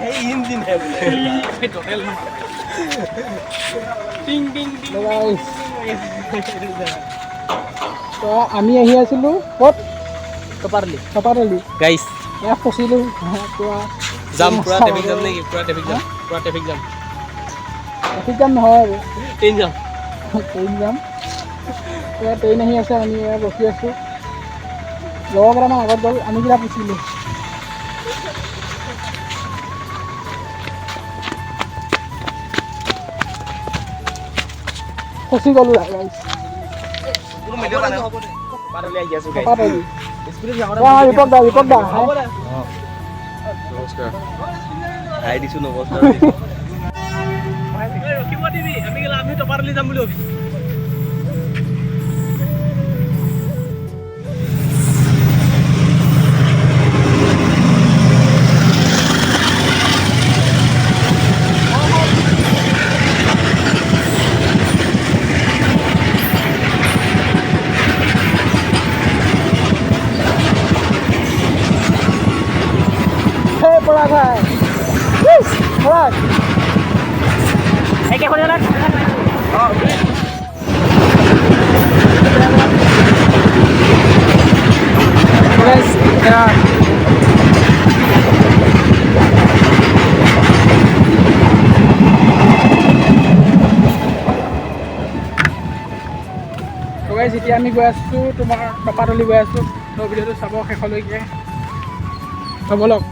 Engine है टिंग टिंग তো আমি আহি আছিলোঁ ক'ত टपारली गाइस এয়া ফচিলোঁ जाम पूरा ट्रैफिक जाम नहीं पूरा ट्रैफिक जाम ট্ৰেফিক জাম নহয় আৰু ट्रेन जाम ট্ৰেইন যাম এয়া ট্ৰেইন আহি আছে আমি এয়া ৰখি আছোঁ লগৰকেইটামান আগত গ'ল আমি কিটা ফচিলোঁ ফচি গ'লোঁ গাইছ पूरा वीडियो बना टपारली आई गया টপাৰলি स्पीड ৰিপৰ্ট দা নমস্কাৰ হাই দিছো নমস্কাৰ ৰখিব দিবি আমি টপাৰলি যাম বুলি ভাবিছো পৰাগ ভাই পৰাগ একে কৰে না এতিয়া আমি গৈ আছোঁ তোমাৰ টপাৰলি গৈ আছোঁ তো ভিডিঅ'টো চাব শেষলৈকে হ'ব লওক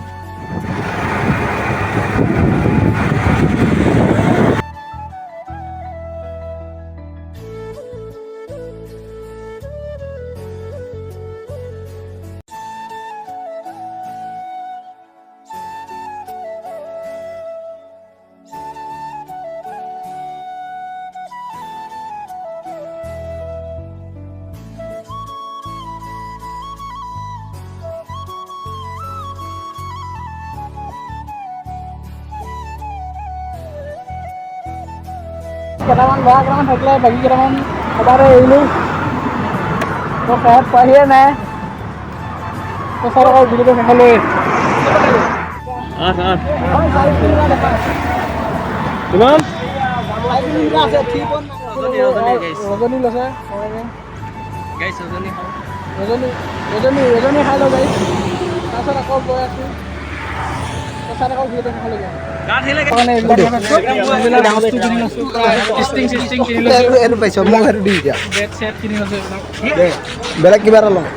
কেইটামান ল'ৰা কেইটামান থাকিলে বাকী কেইটামান এবাৰে এৰিলোঁ তো সেহেঁত পোৱাহিয়ে নাই তো চাই আকৌ ভিডিঅ'টো শেষলৈ কিমান ৰজনী লৈছে গাইছ ৰজনী ৰজনী খাই লওঁ গাড়ী তাৰপিছত আকৌ গৈ আছোঁ তাৰপিছত আকৌ ভিডিঅ'টো শেষলৈ যাম বেলেগ কিবা এটা লওঁ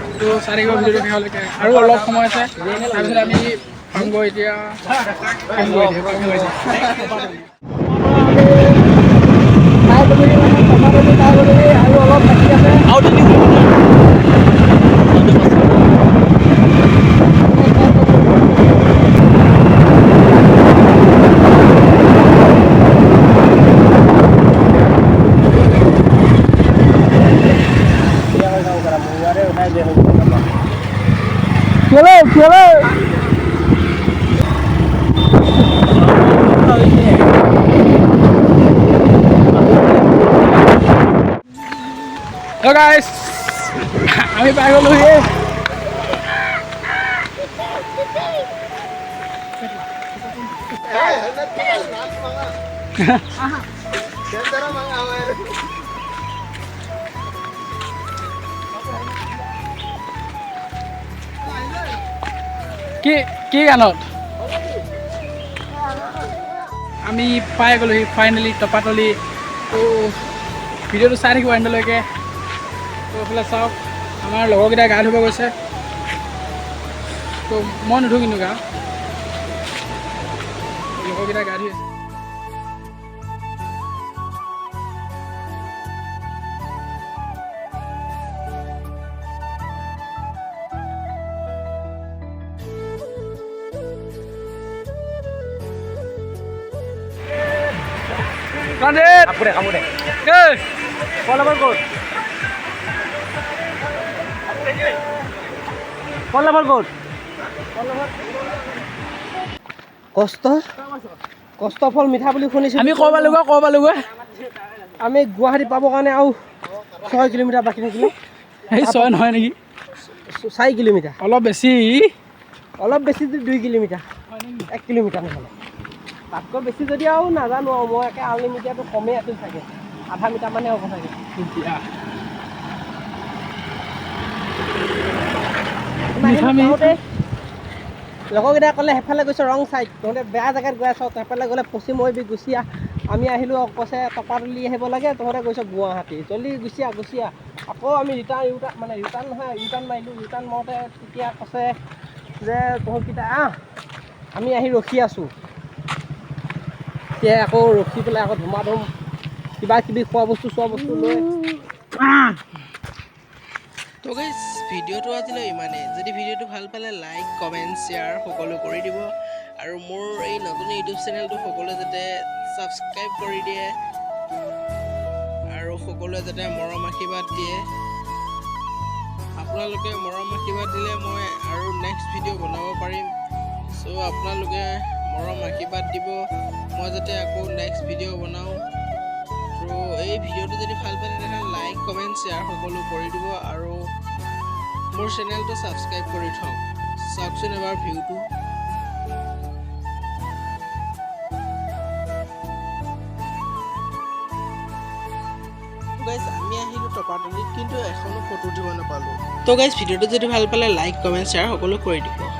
আৰু অলপ সময় আছে তাৰপিছত আমি পামগৈ এতিয়া আৰু অলপ বাকী আছে Hello. Hello guys, আমি পাই গ'লো হে কি গানত আমি পাই গ'লোহি ফাইনেলি টপাতলি তো ভিডিঅ'টো চাই থাকিব এণ্ডলৈকে তো এইফালে চাওক আমাৰ লগৰকেইটা গা ধুব গৈছে তো মই নুধো কিন্তু গা লগৰকেইটা গা ধুই আছে Kandit! Kamu deh. Guys! Pola barcode. Pola barcode. কষ্ট ফল মিঠা বুলি শুনিছোঁ আমি ক'ব লাগিব আমি গুৱাহাটী পাবৰ কাৰণে আৰু 6 কিলোমিটাৰ বাকী থাকিলে এই 6 নহয় নেকি 4 কিলোমিটাৰ অলপ বেছি 2 কিলোমিটাৰ 1 কিলোমিটাৰ নহ'লে তাতকৈ বেছি যদি আৰু নাজানো আৰু মই একে আনলিমিটেডটো কমেই আছিল চাগে আধা মিটাৰ মানে হ'ব চাগে লগৰকেইটাই ক'লে সেইফালে গৈছে ৰং চাইড তহঁতে বেয়া জেগাত গৈ আছ সেইফালে গ'লে পশ্চিম হৈ গুচি আহ আমি আহিলোঁ কৈছে টপাতলি আহিব লাগে তহঁতে গৈছ গুৱাহাটী জল্দি গুচি আহ আকৌ আমি ৰিটাৰ্ণ নহয় ৰিটাৰ্ণ মাৰিলোঁ ৰিটাৰ্ণ মাৰোঁতে তেতিয়া কৈছে যে তহঁতকেইটা আহ আমি আহি ৰখি আছোঁ এতিয়া আকৌ ৰখি পেলাই আকৌ ধুমাধুম কিবা কিবি খোৱা বস্তু লৈ তো গাইজ ভিডিঅ'টো আজিলৈ ইমানেই যদি ভিডিঅ'টো ভাল পালে লাইক কমেণ্ট শ্বেয়াৰ সকলো কৰি দিব আৰু মোৰ এই নতুন ইউটিউব চেনেলটো সকলোৱে যাতে ছাবস্ক্ৰাইব কৰি দিয়ে আৰু সকলোৱে যাতে মৰম আশীৰ্বাদ দিয়ে আপোনালোকে মৰম আশীৰ্বাদ দিলে মই আৰু নেক্সট ভিডিঅ' বনাব পাৰিম চ' আপোনালোকে মৰম আশীৰ্বাদ দিব মই যাতে আকৌ নেক্সট ভিডিঅ' বনাওঁ আৰু এই ভিডিঅ'টো যদি ভাল পায় তেনেহ'লে লাইক কমেণ্ট শ্বেয়াৰ সকলো কৰি দিব আৰু মোৰ চেনেলটো ছাবস্ক্ৰাইব কৰি থওক চাওকচোন এবাৰ ভিউটো গাইজ আমি আহিলোঁ টপাতলিত কিন্তু এখনো ফটো উঠিব নাপালোঁ তো গাইজ ভিডিঅ'টো যদি ভাল পালে লাইক কমেণ্ট শ্বেয়াৰ সকলো কৰি দিব